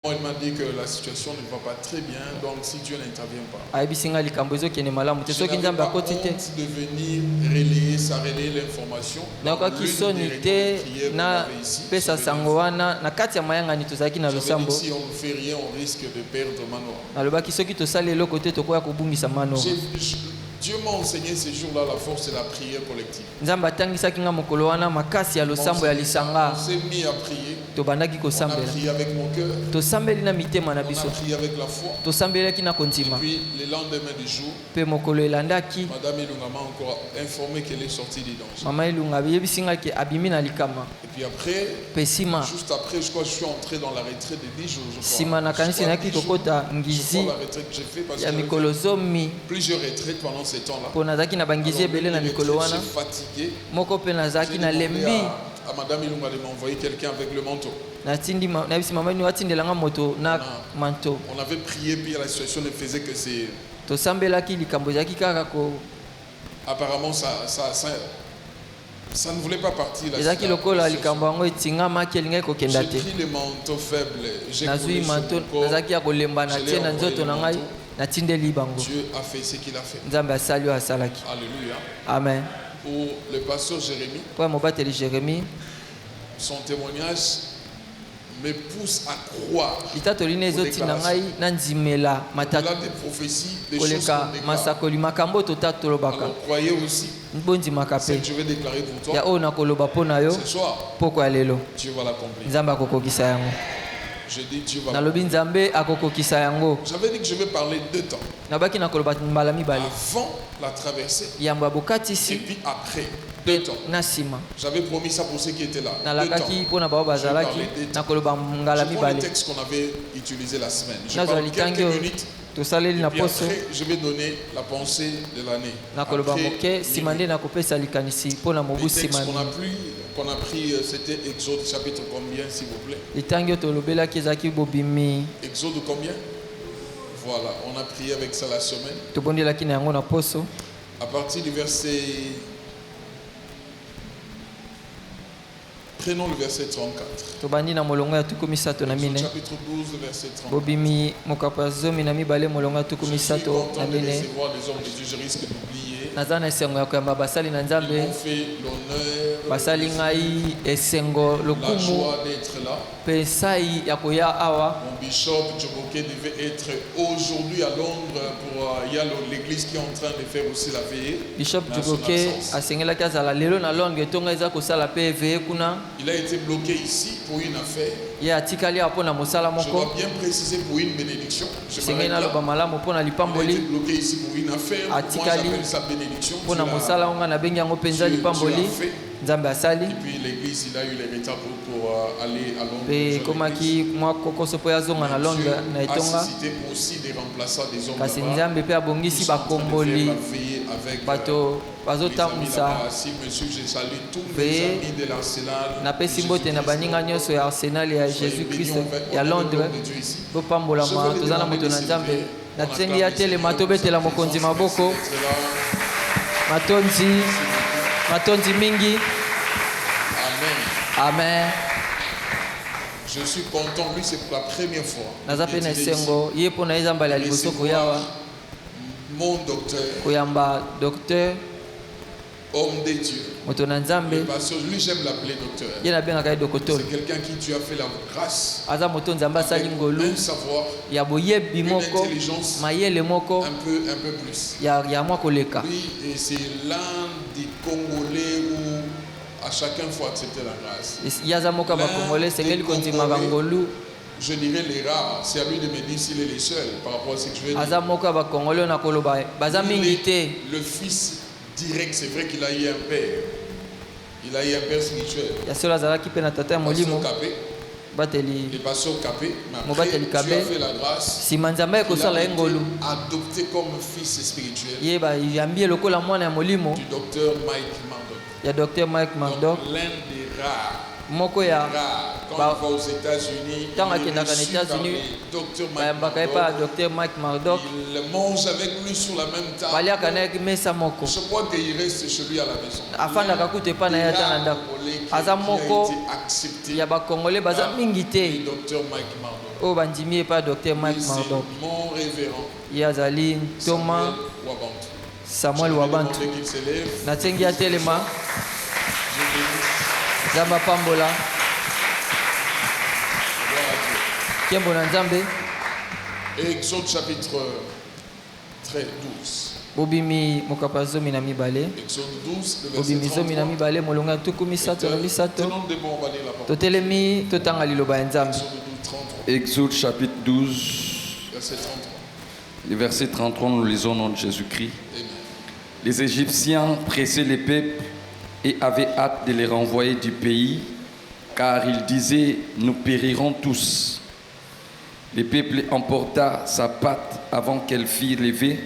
Il m'a dit que la situation ne va pas très bien, donc si Dieu n'intervient pas, je n'avais pas honte de venir relayer l'information. J'avais dit si on ne fait rien, on risque de perdre Manoa. Dieu m'a enseigné ce jour-là la force de la prière collective. On s'est mis à prier. On a prié avec mon cœur. On a prié avec la foi. Et puis le lendemain du jour, Madame Ilunga m'a encore informé qu'elle est sortie des dangers. Et puis après, juste après, je crois que je suis entré dans la retraite de 10 jours. Je crois la retraite que j'ai fait parce que j'avais plusieurs retraites pendant ce temps-là. Alors, j'étais fatigué. À Madame Ilunga de m'envoyer quelqu'un avec le manteau. On avait prié, puis la situation ne faisait que c'est... Apparemment, ça ne voulait pas partir. J'ai pris le manteau faible. J'ai collé sur mon corps. Dieu a fait ce qu'il a fait. Alléluia. Amen. Pour le pasteur Jérémie, son témoignage me pousse à croire. Au-delà des prophéties, des choses qu'on déclare. Alors croyez aussi ce que je vais déclarer pour toi. Ce soir, Dieu va l'accomplir. Je dis Dieu va l'accomplir. J'avais dit que je vais parler 2 temps. Avant la traversée et puis après. 2 temps. J'avais promis ça pour ceux qui étaient là. 2 temps. Je vais parler 2 temps. Je prends le texte qu'on avait utilisé la semaine. Je parle quelques minutes. Et puis après, je vais donner la pensée de l'année. Le texte qu'on a pris, c'était Exode chapitre combien, s'il vous plaît? Exode combien? Voilà, on a prié avec ça la semaine. À partir du verset... Prenons le verset 34. Chapitre 12, verset 34. Je suis content de recevoir les hommes de Dieu, je risque d'oublier. Ils m'ont fait l'honneur, la joie d'être là. Mon bishop Djoboké devait être aujourd'hui à Londres pour il y a l'église qui est en train de faire aussi la veillée. Bishop Djoboké il a été bloqué ici pour une affaire. Je dois bien préciser pour une bénédiction. Il a été bloqué ici pour une affaire. Moi j'appelle ça bénédiction. Dieu a fait. Et puis l'église, il a eu les rétablis pour aller à Londres. Dieu a suscité aussi des remplaçants des hommes là-bas. Ils sont en train de faire la veillée avec les amis là-bas. Si monsieur, je salue tous mes amis de l'Arsenal. Amen. Je suis content, lui c'est pour la première fois. Mon docteur, homme de Dieu. Parce que lui j'aime l'appeler docteur. C'est quelqu'un qui tu as fait la grâce. Avec un savoir, une intelligence un peu plus. Lui, c'est l'un des Congolais où à chacun faut accepter la grâce. Je dirais les rares, c'est à lui de me dire s'il est le seul par rapport à ce que je vais dire. Le fils direct, c'est vrai qu'il a eu un père. Il a eu un père spirituel. Les pasteurs capés, mais après Dieu a fait la grâce. Il a été adopté comme fils spirituel du docteur Mike Murdock. L'un des rares. Quand il va aux États-Unis, il docteur Mike Murdock. Il mange avec lui sur la même table. Je crois qu'il reste chez lui à la maison. Il a été accepté par le docteur Mike Murdock. Oh bandimi pas docteur Mike Mardok. Mon révérend. Yazali Thomas Samuel Wabantu. Natengi ya telema. Zamba Pambola. Kembo na Nzambe. Exode chapitre 12. Bobimi mokapazomi na mibale. Exode 12 le Bobimi zomi na mibale molonga tukumi sato na misato. Totelemi totanga liloba ya Nzambe. Exode chapitre 12 verset 33. Le verset 33, nous lisons au nom de Jésus-Christ. Les Égyptiens pressaient les peuples et avaient hâte de les renvoyer du pays, car ils disaient, nous périrons tous. Le peuple emporta sa patte avant qu'elle fût levée.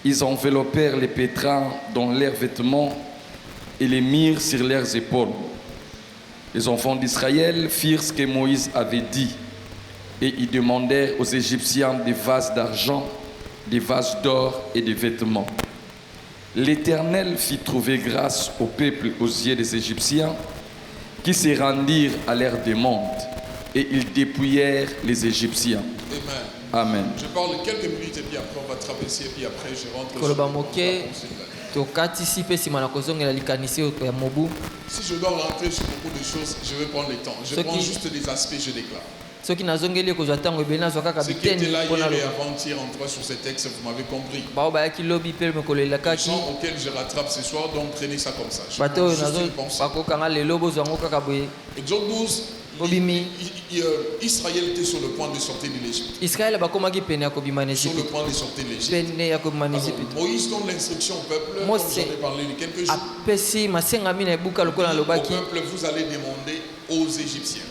Ils enveloppèrent les pétrins dans leurs vêtements et les mirent sur leurs épaules. Les enfants d'Israël firent ce que Moïse avait dit. Et ils demandèrent aux Égyptiens des vases d'argent, des vases d'or et des vêtements. L'Éternel fit trouver grâce au peuple aux yeux des Égyptiens, qui se rendirent à leur demande, et ils dépouillèrent les Égyptiens. Amen. Amen. Je parle quelques minutes et puis après on va traverser et puis après je rentre. Si je dois rentrer sur beaucoup de choses, je vais prendre le temps. Je prends juste des aspects, je déclare. Ce qui était là hier et avant-hier en trois sur ces textes, vous m'avez compris. Les gens auxquels je rattrape ce soir, donc prenez ça comme ça. Exode 12, Israël était sur le point de sortir de l'Égypte. Sur le point de sortir de l'Égypte. Moïse donne l'instruction au peuple, comme j'avais parlé de quelques jours. Au peuple, vous allez demander aux Égyptiens.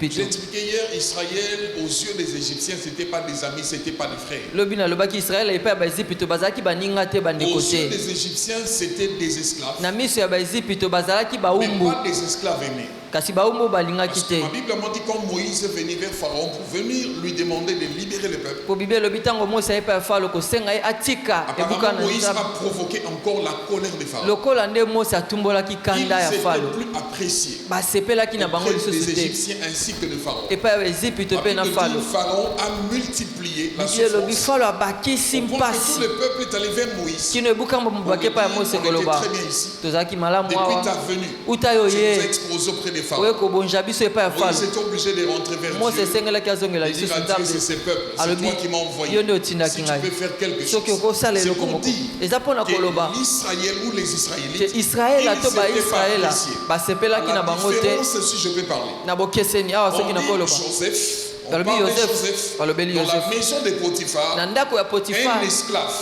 J'ai expliqué hier, Israël, aux yeux des Égyptiens, ce n'était pas des amis, ce n'était pas des frères. Aux yeux des Égyptiens, c'était des esclaves. Mais pas des esclaves aimés. Parce que ma Bible m'a dit quand Moïse est venu vers Pharaon pour venir lui demander de libérer le peuple. Apparemment, Moïse a provoqué encore la colère de Pharaon. Il n'était plus apprécié des Égyptiens ainsi que de Pharaon. Pharaon a multiplié la souffrance. On voit que tout le peuple est allé vers Moïse. On était très bien ici. Depuis ta venue, tu nous as exposé auprès de Pharaon. Moïse était obligé de rentrer vers Dieu et dire à Dieu, c'est ce peuple, c'est toi qui m'as envoyé. Si tu peux faire quelque chose, c'est pour dire que l'Israël ou les Israélites, ils n'étaient pas appréciés. À la différence, si je peux parler, on dit Joseph. On parle de Joseph dans la maison de Potiphar, un esclave,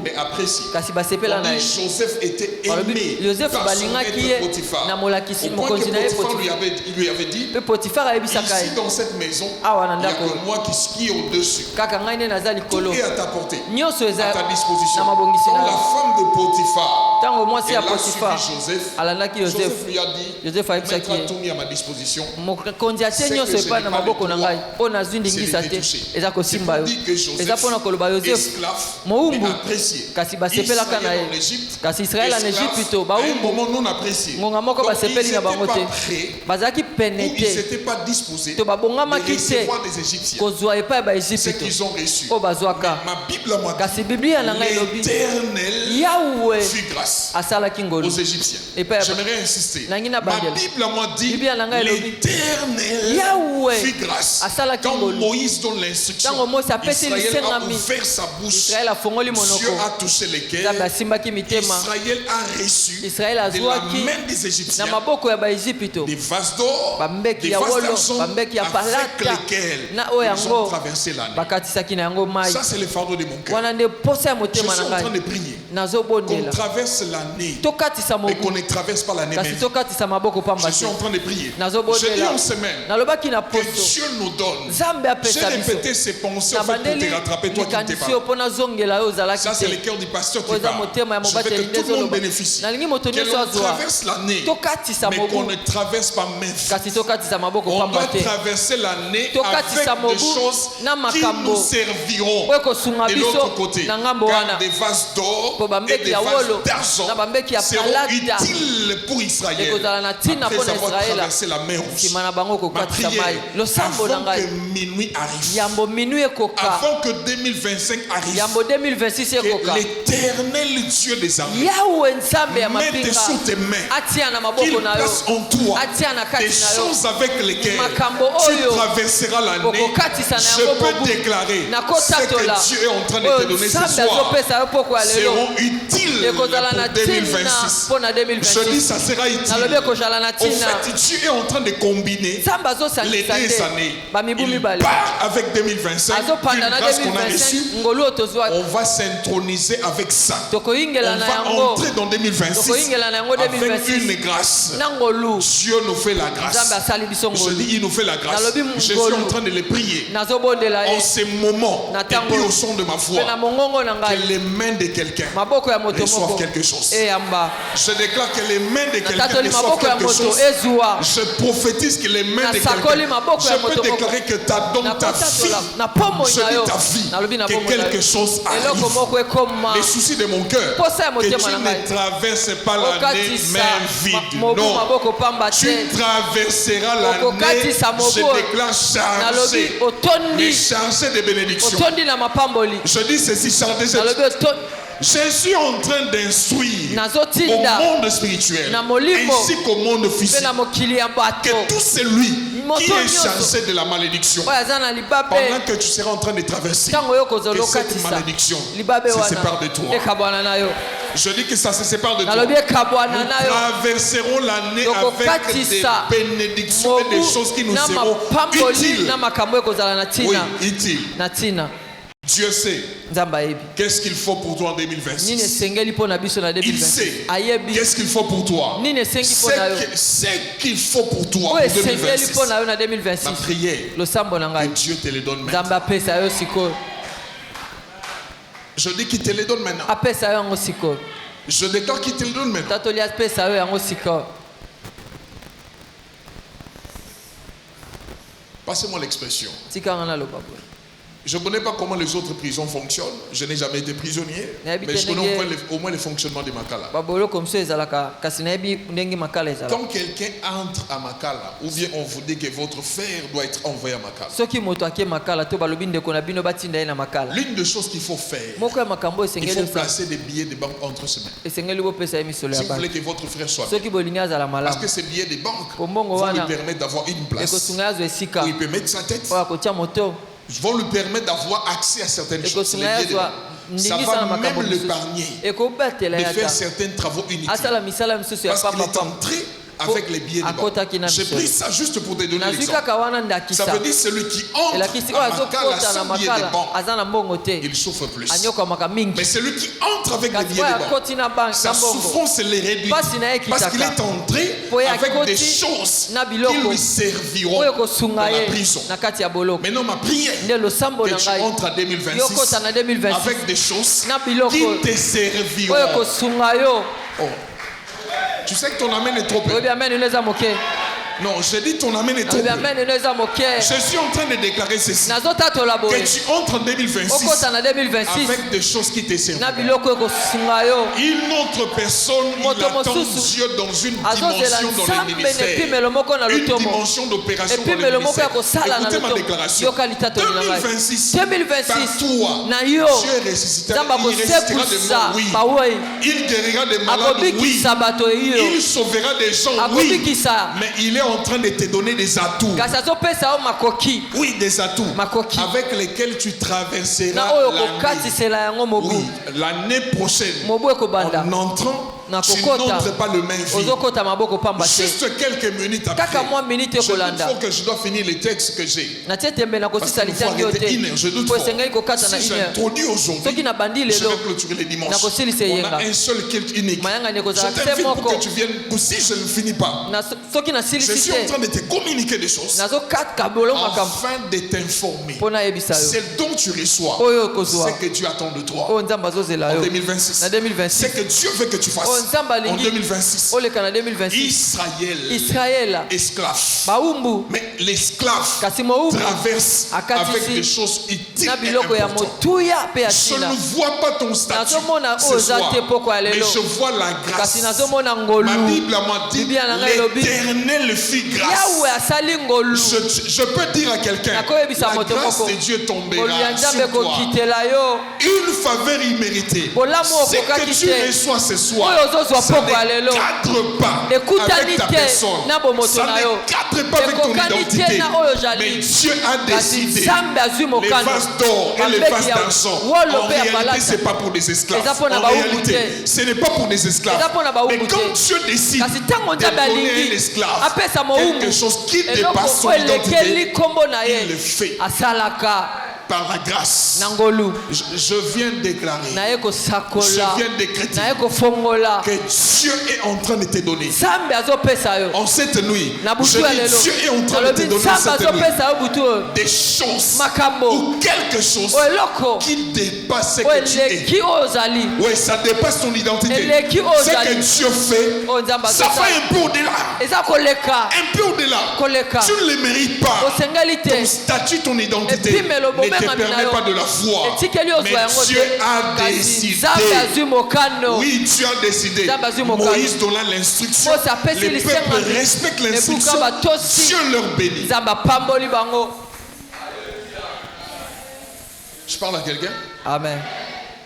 mais apprécié. On dit Joseph était aimé par son maître Potiphar. Au point que Potiphar lui avait dit, ici dans cette maison, il n'y a que moi qui est au-dessus. Tout est à ta portée, à ta disposition. Quand la femme de Potiphar, elle a suivi Joseph lui a dit, mettra tout mis à ma disposition. C'est que je n'ai pas le droit. C'est de toucher. C'est pour dire que Joseph, esclave, mais apprécié. Israël en Égypte, esclave, à un moment non apprécié. Donc ils n'étaient pas prêts, ou ils n'étaient pas disposés de recevoir des Égyptiens. Ce qu'ils ont reçu. Mais ma Bible m'a dit, l'Éternel fit grâce aux Égyptiens. J'aimerais insister. Ma Bible m'a dit, l'Éternel fit grâce. Quand Moïse donne l'instruction, Israël a ouvert sa bouche. Dieu a touché les cœurs. Israël a reçu de la main des Égyptiens des vases d'or, des vases d'argent avec lesquels ils ont traversé l'année. Ça, c'est le fardeau de mon cœur. Je suis en train de prier qu'on traverse l'année et qu'on ne traverse pas l'année même. Je suis en train de prier. Je dis en semaine que Dieu nous donne. J'ai répété ces pensées en fait, pour te rattraper, toi qui ne t'es pas. Ça, c'est le cœur du pasteur qui parle. Je veux que tout le monde bénéficie. Que l'on traverse l'année, mais qu'on ne traverse pas main vide. On doit traverser l'année avec des choses qui nous serviront de l'autre côté. Car des vases d'or et des vases d'argent seront utiles pour Israël. Après avoir traversé la mer Rouge. Ma prière, avant que minuit arrive, avant que 2025 arrive, que l'éternel Dieu des armées mette sous tes mains, qu'il place en toi des choses avec lesquelles tu traverseras l'année. Je peux déclarer ce que Dieu est en train de te donner ce soir seront utiles pour 2026. Je dis ça sera utile. Au fait, Dieu est en train de combiner les 2 années. Il part avec 2025, une grâce qu'on a reçue. On va s'introniser avec ça. On va entrer dans 2026 avec une grâce. Dieu nous fait la grâce. Je dis, il nous fait la grâce. Je suis en train de les prier. En ce moment, et puis au son de ma voix, que les mains de quelqu'un reçoivent quelque chose. Je déclare que les mains de quelqu'un reçoivent quelque chose. Je prophétise que les mains de quelqu'un. Je peux déclarer que ta vie, je dis ta vie, que quelque chose arrive. Les soucis de mon cœur, que tu ne traverses pas l'année main vide. Non, tu traverseras l'année, je déclare chargé, mais chargé de bénédictions. Je dis ceci, chargé. Je suis en train d'instruire au monde spirituel ainsi qu'au monde physique que tout celui qui est chargé de la malédiction, pendant que tu seras en train de traverser, que cette malédiction se sépare de toi. Je dis que ça se sépare de toi. Nous traverserons l'année avec des bénédictions et des choses qui nous seront utiles. Oui, utiles. Dieu sait qu'est-ce qu'il faut pour toi en 2026. Il sait qu'est-ce qu'il faut pour toi. C'est qu'il faut pour toi en 2026. Ma prière, que Dieu te le donne maintenant. Je dis qu'il te le donne maintenant. Je déclare qu'il te le donne maintenant. Passez-moi l'expression. Je ne connais pas comment les autres prisons fonctionnent. Je n'ai jamais été prisonnier. Mais je connais au moins le fonctionnement de Makala. Quand quelqu'un entre à Makala, ou bien on vous dit que votre frère doit être envoyé à Makala, l'une des choses qu'il faut faire, il faut placer des billets de banque entre ses mains. Si vous voulez que votre frère soit bien, parce que ces billets de banque vont lui permettre d'avoir une place où il peut mettre sa tête, vont lui permettre d'avoir accès à certaines choses. Ça va même l'épargner de faire certains travaux inutiles. Parce qu'il est entré avec les billets de banque. J'ai pris ça juste pour te donner l'exemple. Ça veut dire celui qui entre à Makala sans billet de banque, il souffre plus. Mais celui qui entre avec les billets de banque, sa souffrance les réduit. Parce qu'il est entré avec des choses qui lui serviront dans la prison. Maintenant, ma prière, que tu entres à 2026 avec des choses qui te serviront. Oh. Tu sais que ton amen est trop peu. Non, je dis ton amen est trop peu. Je suis en train de déclarer ceci. Que tu entres en 2026 avec des choses qui te servent. Une autre personne, il attend Dieu dans une dimension dans le ministère. Une dimension d'opération dans le ministère. Écoutez ma déclaration. 2026, par toi, Dieu ressuscitera de mort, oui. Il guérira des malades, oui. Il sauvera des gens, oui. Mais il est en train de te donner des atouts. Oui, des atouts avec lesquels tu traverseras l'année prochaine en entrant tu n'entres pas le main vide. Juste quelques minutes après. Il faut que je dois finir les textes que j'ai. Parce qu'il faut arrêter une heure. Je doute fort. Si j'introduis aujourd'hui, je vais clôturer les dimanches. On a un seul culte unique. Je t'invite pour que tu viennes. Si je ne finis pas, je suis en train de te communiquer des choses afin de t'informer. C'est dont tu reçois. C'est que Dieu attend de toi. En 2026. C'est que Dieu veut que tu fasses. En 2026. Israël, esclave. Mais l'esclave traverse avec des choses utiles et importantes. Je ne vois pas ton statut ce soir, mais je vois la grâce. Ma Bible m'a dit, l'Éternel fit grâce. Je peux dire à quelqu'un, la grâce de Dieu tombera sur toi. Une faveur imméritée. Ce que tu reçois ce soir, ça ne cadre pas avec ta personne. Ça ne cadre pas avec ton identité. Mais Dieu a décidé les vases d'or et les vases d'argent. En réalité, ce n'est pas pour des esclaves. En réalité, ce n'est pas pour des esclaves. Mais quand Dieu décide de donner à un esclave quelque chose qui dépasse son identité, il le fait. Par la grâce, je viens déclarer, je viens décréter que Dieu est en train de te donner. En cette nuit, je dis, Dieu est en train de te donner cette nuit des choses ou quelque chose qui dépasse ce que tu es. Oui, ça dépasse ton identité. Ce que Dieu fait, ça fait un peu au-delà. Un peu au-delà. Tu ne le mérites pas. Ton statut, ton identité ne te permet pas de la voir. Mais Dieu a décidé. Oui, Dieu a décidé. Moïse donna l'instruction. Les peuples respectent l'instruction. Dieu leur bénit. Je parle à quelqu'un? Amen.